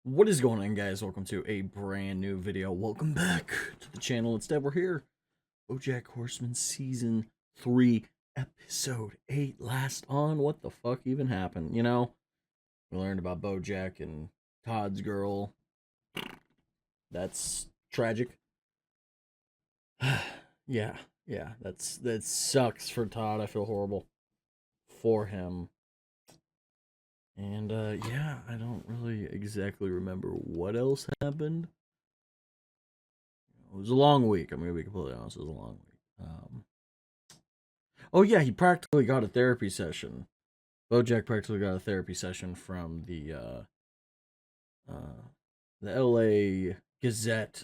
What is going on, guys? Welcome to a brand new video. Welcome back to the channel. Instead, we're here. BoJack Horseman Season 3, Episode 8. Last on. What the fuck even happened? You know, we learned about BoJack and Todd's girl. That's tragic. yeah, that sucks for Todd. I feel horrible for him. And, yeah, I don't really exactly remember what else happened. It was a long week. I'm going to be completely honest. It was a long week. Oh, yeah, he practically got a therapy session. BoJack practically got a therapy session from the LA Gazette.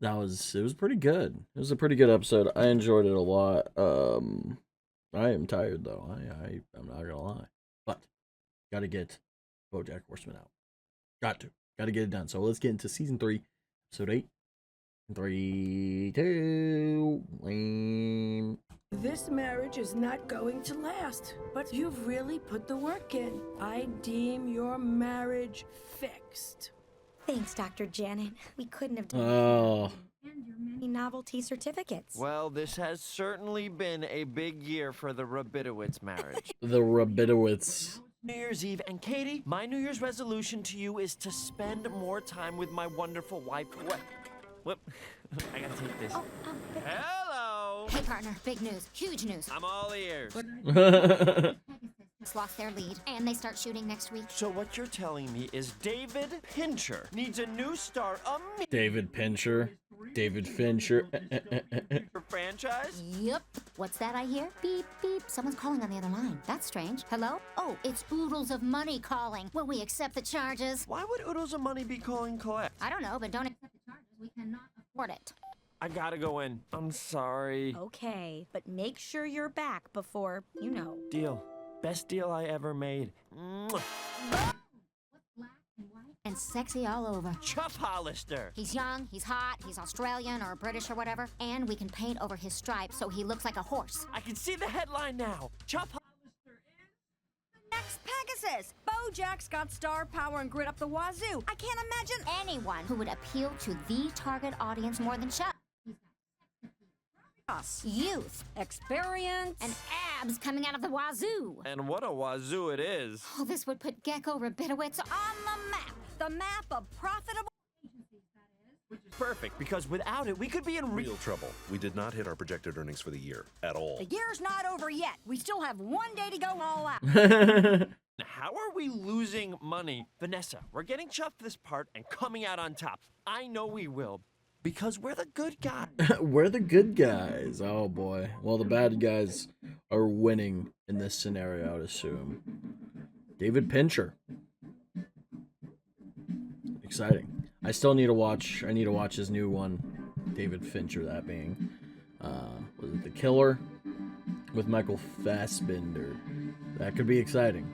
It was pretty good. It was a pretty good episode. I enjoyed it a lot. I am tired, though. I'm not going to lie. But gotta get BoJack Horseman out. Gotta get it done. So let's get into season 3, episode 8. 3, 2, 1. This marriage is not going to last, but you've really put the work in. I deem your marriage fixed. Thanks, Dr. Janet. We couldn't have done it. And your many novelty certificates. Well, this has certainly been a big year for the Rabidowitz marriage. The Rabidowitz. New Year's Eve, and Katie, my New Year's resolution to you is to spend more time with my wonderful wife. What? I gotta take this. Hello! Hey, partner, big news, huge news. I'm all ears. Lost their lead, and they start shooting next week. So what you're telling me is David Pincher needs a new star David Pincher. David Fincher. for franchise? Yep. What's that I hear? Beep, beep. Someone's calling on the other line. That's strange. Hello? Oh, it's Oodles of Money calling. Will we accept the charges? Why would Oodles of Money be calling collect? I don't know, but don't accept the charges. We cannot afford it. I gotta go in. I'm sorry. Okay, but make sure you're back before, you know. Deal. Best deal I ever made. Mwah. And sexy all over. Chuff Hollister. He's young, he's hot, he's Australian or British or whatever, and we can paint over his stripes so he looks like a horse. I can see the headline now. Chuff Hollister is Next Pegasus! BoJack's got star power and grit up the wazoo. I can't imagine Anyone who would appeal to the target audience more than Chuck. us. Youth Experience. and abs coming out of the wazoo. And what a wazoo it is. Oh, this would put Gecko Rabidowitz On the map. The map of profitable... Perfect, because without it, we could be in Real trouble. We did not hit our projected earnings for the year at all. The year's not over yet. We still have one day to go all out. How are we losing money? Vanessa, we're getting Chuff this part and coming out on top. I know we will, because we're the good guys. We're the good guys. Oh boy. Well, the bad guys are winning in this scenario, I would assume. David Pincher. Exciting. I still need to watch. I need to watch his new one. David Fincher, that being. Was it The Killer? With Michael Fassbender. That could be exciting.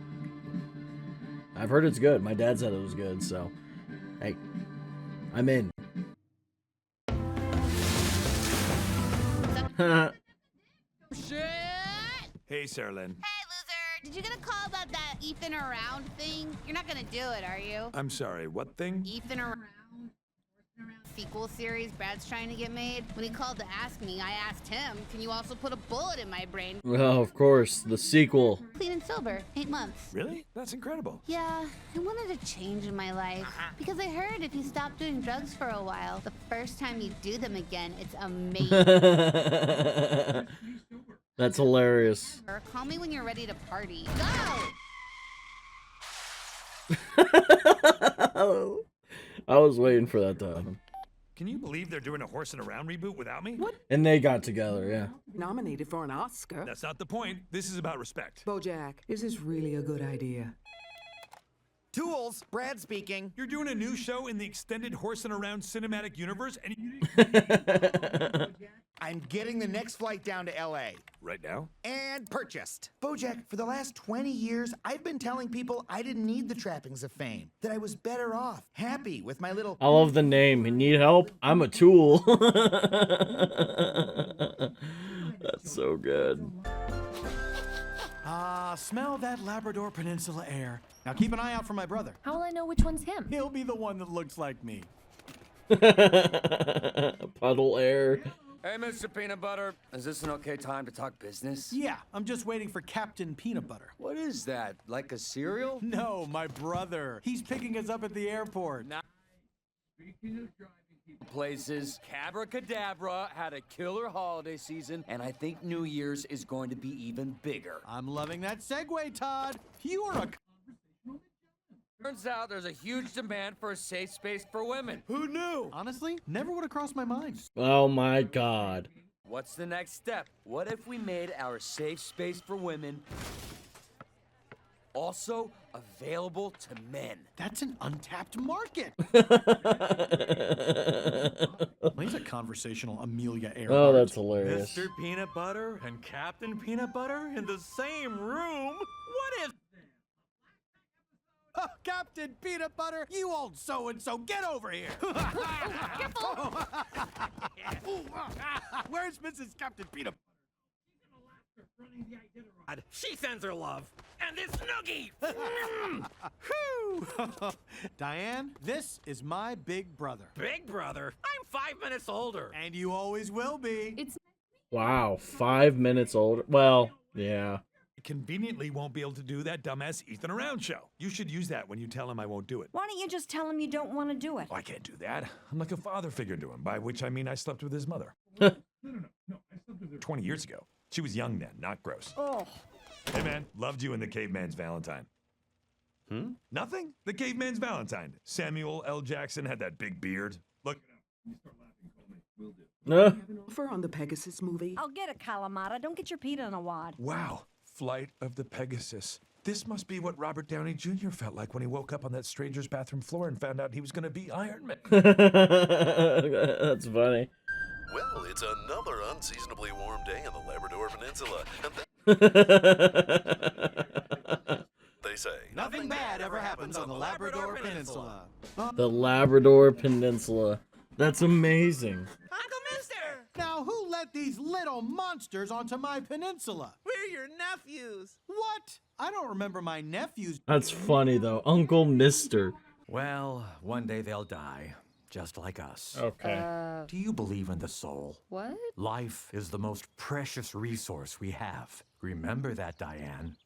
I've heard it's good. My dad said it was good, so. Hey. I'm in. Hey, Sarah Lynn. Hey, loser! Did you get a call about that Ethan around thing? You're not gonna do it, are you? I'm sorry, what thing? Ethan around sequel series Brad's trying to get made. When he called to ask me, I asked him, can you also put a bullet in my brain? Well, of course, the sequel. Clean and sober, 8 months. Really? That's incredible. Yeah, I wanted a change in my life. Because I heard if you stop doing drugs for a while, the first time you do them again, it's amazing. That's hilarious. Or call me when you're ready to party. Go! I was waiting for that to happen. Can you believe they're doing a Horse and Around reboot without me? What? And they got together, yeah. Nominated for an Oscar? That's not the point. This is about respect. BoJack, is this really a good idea? Tools, Brad speaking. You're doing a new show in the extended Horse and Around cinematic universe, and you... I'm getting the next flight down to LA. Right now? And purchased. BoJack, for the last 20 years, I've been telling people I didn't need the trappings of fame. That I was better off, happy with my little... I love the name. You need help? I'm a tool. That's so good. Ah, smell that Labrador Peninsula air. Now keep an eye out for my brother. How will I know which one's him? He'll be the one that looks like me. Puddle air. Hey, Mr. Peanutbutter, is this an okay time to talk business? Yeah, I'm just waiting for Captain Peanutbutter. What is that, like a cereal? No, my brother. He's picking us up at the airport. Now, speaking of driving people places, Cabracadabra had a killer holiday season, and I think New Year's is going to be even bigger. I'm loving that segue, Todd. You are a Turns out there's a huge demand for a safe space for women. Who knew? Honestly, never would have crossed my mind. Oh my god. What's the next step? What if we made our safe space for women also available to men? That's an untapped market. He's a conversational Amelia Earhart. Oh, that's hilarious. Mr. Peanutbutter and Captain Peanutbutter in the same room? What is... Oh, Captain Peanutbutter, you old so-and-so, get over here! Where's Mrs. Captain Peanutbutter? She sends her love. And this noogie! Diane, this is my big brother. Big brother? I'm 5 minutes older. And you always will be. Wow, 5 minutes older. Well, yeah. Conveniently won't be able to do that dumbass Ethan around show. You should use that when you tell him I won't do it. Why don't you just tell him you don't want to do it? Oh, I can't do that. I'm like a father figure to him, by which I mean I slept with his mother. No, I slept with her 20 years ago. She was young then, not gross. Oh. Hey, man, loved you in The Caveman's Valentine. Nothing? The Caveman's Valentine. Samuel L. Jackson had that big beard. Look it up. You start laughing, call me. Will do. Offer on the Pegasus movie. I'll get a Kalamata. Don't get your Peter in a wad. Wow. Flight of the Pegasus. This must be what Robert Downey Jr. felt like when he woke up on that stranger's bathroom floor and found out he was going to be Iron Man. That's funny. Well, it's another unseasonably warm day in the Labrador Peninsula. And they say, nothing bad ever happens on the Labrador Peninsula. The Labrador Peninsula. That's amazing. Uncle Mister! Now, who let these little monsters onto my peninsula? We're your nephews. What? I don't remember my nephews. That's funny, though. Uncle Mister. Well, one day they'll die, just like us. Okay. Do you believe in the soul? What? Life is the most precious resource we have. Remember that, Diane.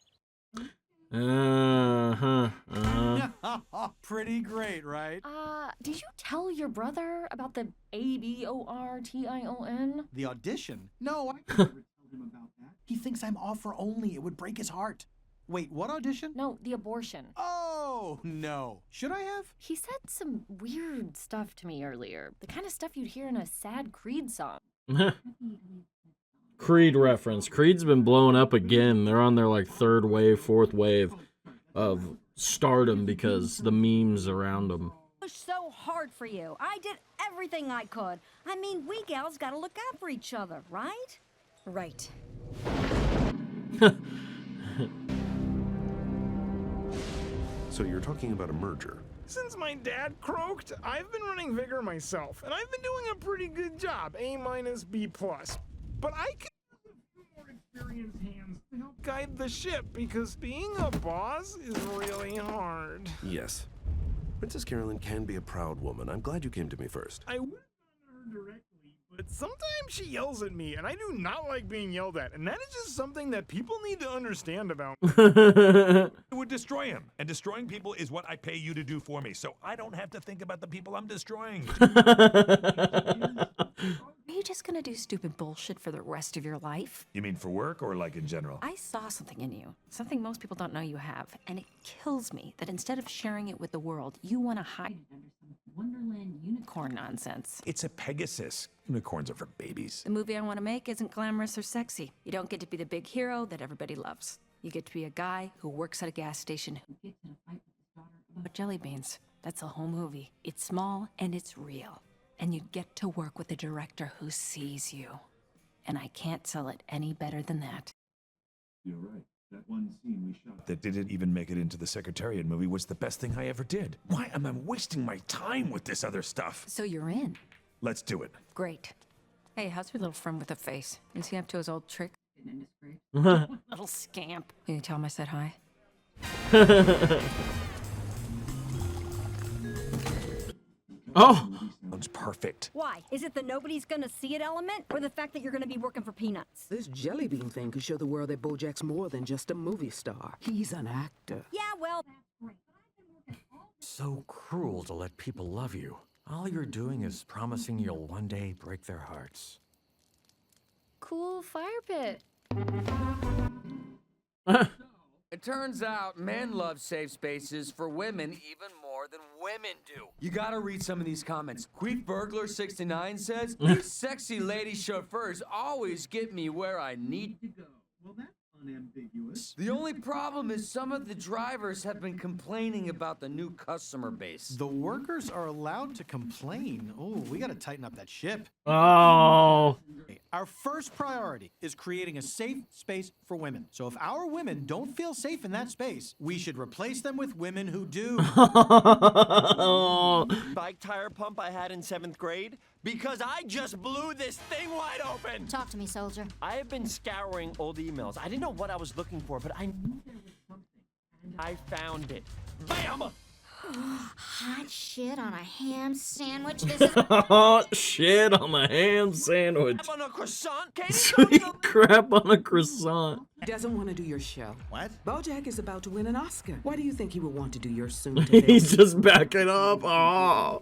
Pretty great, right? Did you tell your brother about the ABORTION? The audition? No, I never told him about that. He thinks I'm offer only. It would break his heart. Wait, what audition? No, the abortion. Oh, no. Should I have? He said some weird stuff to me earlier. The kind of stuff you'd hear in a sad Creed song. Creed reference. Creed's been blowing up again. They're on their like third wave, fourth wave of stardom because the memes around them. Pushed so hard for you. I did everything I could. I mean, we gals gotta look out for each other, right? Right. So you're talking about a merger? Since my dad croaked, I've been running Vigor myself, and I've been doing a pretty good job, A-, B+. But I could use a few more experienced hands to help guide the ship, because being a boss is really hard. Yes. Princess Carolyn can be a proud woman. I'm glad you came to me first. I would have gone to her directly, but sometimes she yells at me, and I do not like being yelled at, and that is just something that people need to understand about me. It would destroy him. And destroying people is what I pay you to do for me, so I don't have to think about the people I'm destroying. Are you just gonna do stupid bullshit for the rest of your life? You mean for work or like in general? I saw something in you, something most people don't know you have, and it kills me that instead of sharing it with the world, you want to hide it under some Wonderland unicorn nonsense. It's a Pegasus. Unicorns are for babies. The movie I want to make isn't glamorous or sexy. You don't get to be the big hero that everybody loves. You get to be a guy who works at a gas station who gets in a fight with his daughter about jelly beans. That's the whole movie. It's small and it's real. And you get to work with a director who sees you. And I can't sell it any better than that. You're right. That one scene we shot that didn't even make it into the Secretariat movie was the best thing I ever did. Why am I wasting my time with this other stuff? So you're in. Let's do it. Great. Hey, how's your little friend with a face? Is he up to his old trick? Little scamp. Can you tell him I said hi? Oh! Sounds perfect. Why? Is it the nobody's gonna see it element, or the fact that you're gonna be working for Peanuts? This jelly bean thing could show the world that BoJack's more than just a movie star. He's an actor. Yeah, well, So cruel to let people love you. All you're doing is promising you'll one day break their hearts. Cool fire pit. It turns out men love safe spaces for women even more than women do. You gotta read some of these comments. Queef Burglar 69 says, "These sexy lady chauffeurs always get me where I need to go." Well, that's unambiguous. The only problem is some of the drivers have been complaining about the new customer base. The workers are allowed to complain. Oh, we gotta tighten up that ship. Oh. Our first priority is creating a safe space for women. So if our women don't feel safe in that space, we should replace them with women who do. Bike tire pump I had in 7th grade? Because I just blew this thing wide open! Talk to me, soldier. I have been scouring old emails. I didn't know what I was looking for, but I knew there was something. I found it. Bam! Hot shit on a ham sandwich. This is Hot shit on a ham sandwich. On a croissant? Katie, Sweet crap on a croissant. Doesn't want to do your show. What? BoJack is about to win an Oscar. Why do you think he would want to do your soon? He's just backing up. Oh.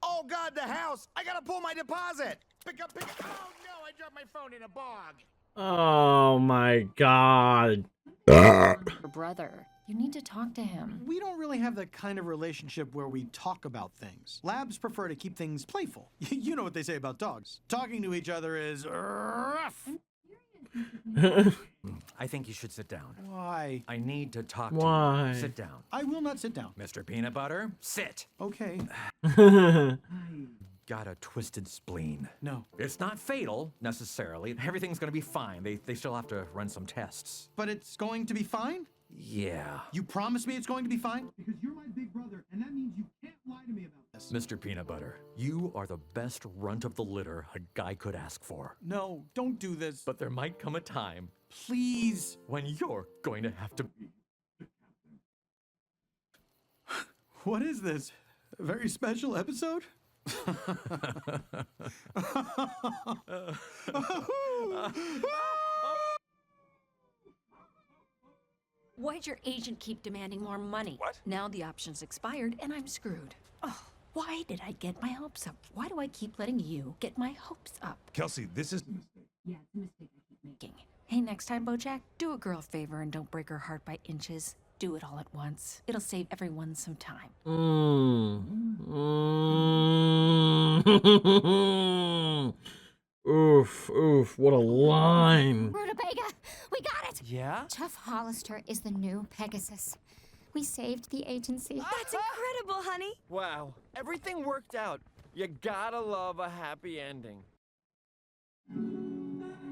Oh God, the house! I gotta pull my deposit. Pick up. Oh no, I dropped my phone in a bog. Oh my God. Your brother. You need to talk to him. We don't really have that kind of relationship where we talk about things. Labs prefer to keep things playful. You know what they say about dogs. Talking to each other is rough. I think you should sit down. Why? I need to talk Why? to you. Sit down. I will not sit down. Mr. Peanutbutter, sit. Okay. Got a twisted spleen. No. It's not fatal, necessarily. Everything's gonna be fine. They still have to run some tests. But it's going to be fine? Yeah. You promise me it's going to be fine? Because you're my big brother, and that means you can't lie to me about this. Mr. Peanutbutter, you are the best runt of the litter a guy could ask for. No, don't do this. But there might come a time Please. when you're going to have to be. What is this? A very special episode? Why'd your agent keep demanding more money? What? Now the option's expired and I'm screwed. Oh, why did I get my hopes up? Why do I keep letting you get my hopes up? Kelsey, this is... Yeah, it's a mistake I keep making. Hey, next time, BoJack, do a girl a favor and don't break her heart by inches. Do it all at once. It'll save everyone some time. Oof, oof, what a line. Rutabaga, we got it. Yeah? Tough Hollister is the new Pegasus. We saved the agency. That's incredible, honey. Wow. Everything worked out. You gotta love a happy ending.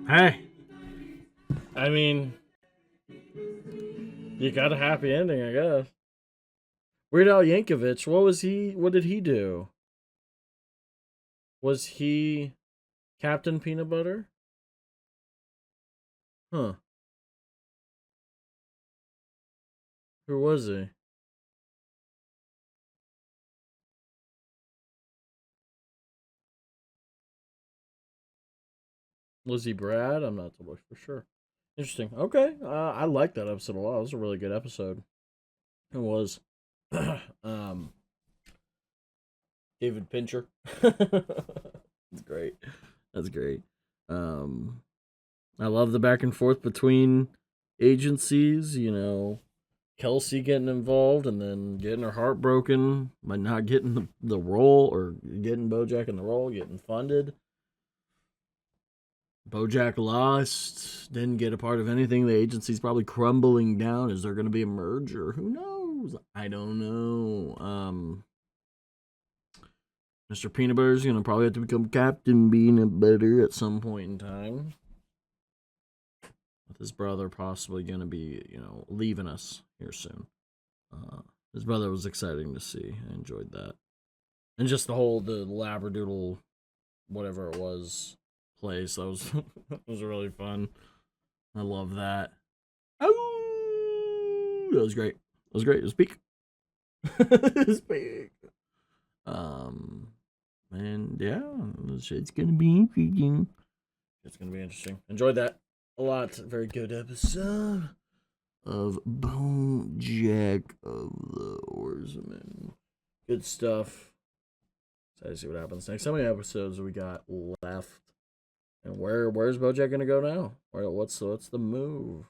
Hey. I mean, you got a happy ending, I guess. Weird Al Yankovic, what did he do? Was he Captain Peanutbutter? Huh. Who was he? Was he Brad? I'm not totally for sure. Interesting. Okay. I liked that episode a lot. It was a really good episode. It was. David Pincher. That's great. That's great. I love the back and forth between agencies, you know, Kelsey getting involved and then getting her heart broken by not getting the role, or getting BoJack in the role, getting funded. BoJack lost, didn't get a part of anything. The agency's probably crumbling down. Is there going to be a merger? Who knows? I don't know. Mr. Peanutbutter's going to probably have to become Captain Peanutbutter at some point in time. With his brother possibly going to be, you know, leaving us here soon. His brother was exciting to see. I enjoyed that. And just the Labradoodle, whatever it was, place. That was, that was really fun. I love that. Oh! That was great. It was great. It was peak. It was peak. And yeah, it's gonna be intriguing. It's gonna be interesting. Enjoyed that a lot. Very good episode of BoJack of the Horseman. Good stuff. Excited to see what happens next. How many episodes we got left? And where's BoJack gonna go now? What's the move?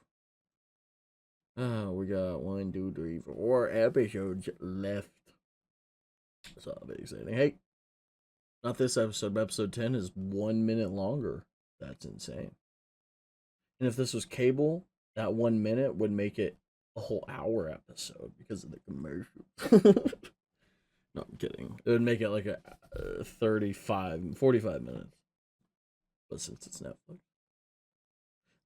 We got 1, 2, 3, 4 episodes left. So that'll be exciting. Hey, not this episode, but episode 10 is 1 minute longer. That's insane. And if this was cable, that 1 minute would make it a whole hour episode because of the commercials. No, I'm kidding. It would make it like a 45 minutes. But since it's Netflix.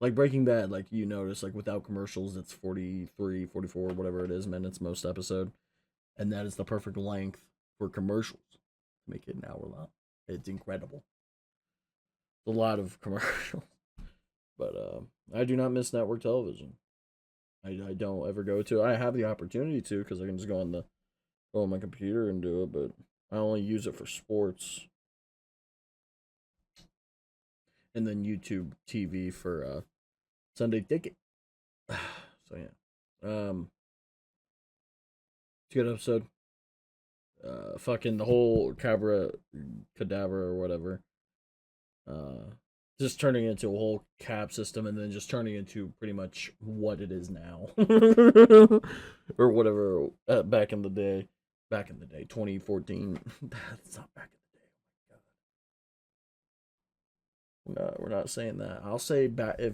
Like Breaking Bad, like you notice, like without commercials, it's 43, 44, whatever it is, minutes most episode. And that is the perfect length for commercials. Make it an hour long. It's incredible. It's a lot of commercials. But I do not miss network television. I don't ever go to. I have the opportunity to because I can just go on my computer and do it, but I only use it for sports. And then YouTube TV for Sunday Ticket. So yeah. It's a good episode. Fucking the whole cadaver or whatever. Just turning into a whole cab system and then just turning into pretty much what it is now. Or whatever back in the day. 2014. That's not back in the day. Oh my god. No, we're not saying that. I'll say back if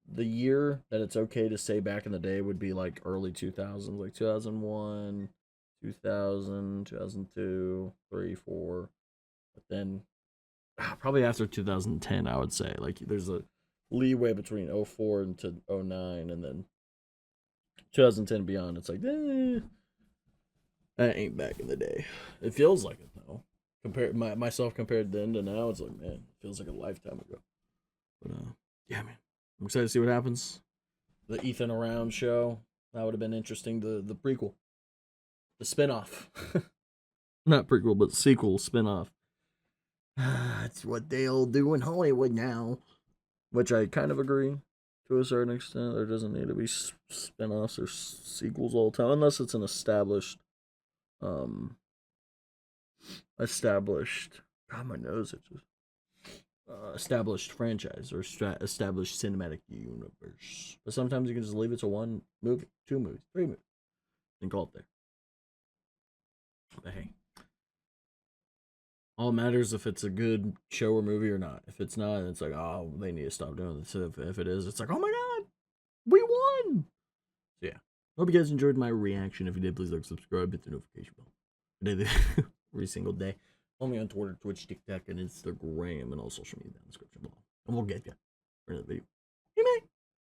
the year that it's okay to say back in the day would be like early 2000s, like 2001, 2000, 2002, 3, 4. But then probably after 2010, I would say. Like there's a leeway between 04 and to 09, and then 2010 and beyond. It's like, that ain't back in the day. It feels like it though. Myself compared then to now, it's like, man, it feels like a lifetime ago. But yeah, man, I'm excited to see what happens. The Ethan Around show, that would have been interesting. The prequel, the spinoff, not prequel, but sequel spinoff. That's what they all do in Hollywood now, which I kind of agree to a certain extent. There doesn't need to be spinoffs or sequels all the time, unless it's an established. God, my nose itches. Established franchise or established cinematic universe. But sometimes you can just leave it to 1 movie, 2 movies, 3 movies, and call it there. But hey, all that matters if it's a good show or movie or not. If it's not, it's like, oh, they need to stop doing this. If it is, it's like, oh my god, we won. So yeah, hope you guys enjoyed my reaction. If you did, please like, subscribe, hit the notification bell. I do this every single day. Follow me on Twitter, Twitch, TikTok, and Instagram, and all social media in the description below. And we'll get you for another video. Hey, man.